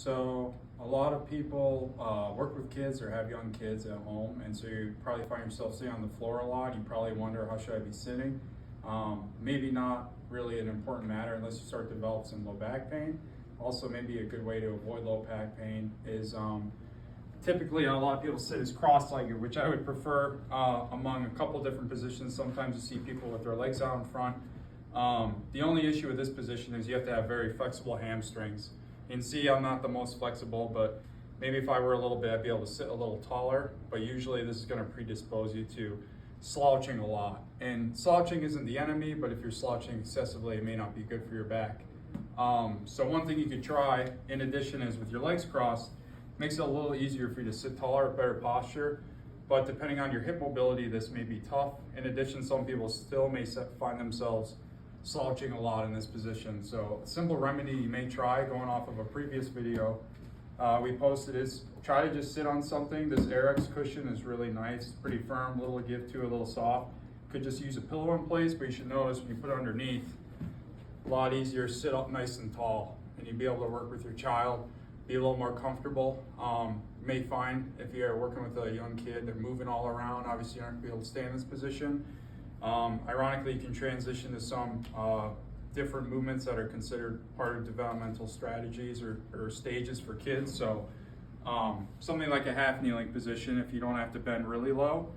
So a lot of people work with kids or have young kids at home, and so you probably find yourself sitting on the floor a lot. You probably wonder, how should I be sitting? Maybe not really an important matter unless you start to develop some low back pain. Also, maybe a good way to avoid low back pain is typically a lot of people sit as cross-legged, which I would prefer among a couple different positions. Sometimes you see people with their legs out in front. The only issue with this position is you have to have very flexible hamstrings. You can see I'm not the most flexible, but maybe if I were a little bit, I'd be able to sit a little taller, but usually this is gonna predispose you to slouching a lot. And slouching isn't the enemy, but if you're slouching excessively, it may not be good for your back. So one thing you could try, in addition, is with your legs crossed, makes it a little easier for you to sit taller, better posture, but depending on your hip mobility, this may be tough. In addition, some people still may find themselves slouching a lot in this position. So a simple remedy you may try, going off of a previous video we posted, is try to just sit on something. This Airex cushion is really nice, pretty firm, a little give to, a little soft. Could just use a pillow in place, but you should notice when you put it underneath, a lot easier, sit up nice and tall, and you'll be able to work with your child, be a little more comfortable. You may find if you're working with a young kid, they're moving all around, obviously you're not gonna be able to stay in this position. Ironically, you can transition to some different movements that are considered part of developmental strategies or stages for kids. So something like a half kneeling position if you don't have to bend really low,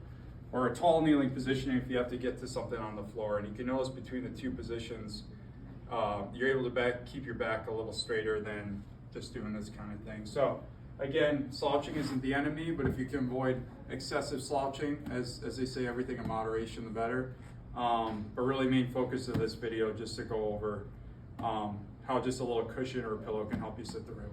or a tall kneeling position if you have to get to something on the floor. And you can notice between the two positions, you're able to keep your back a little straighter than just doing this kind of thing. So again, slouching isn't the enemy, but if you can avoid excessive slouching, as they say, everything in moderation, the better. But really main focus of this video just to go over how just a little cushion or a pillow can help you sit the right way.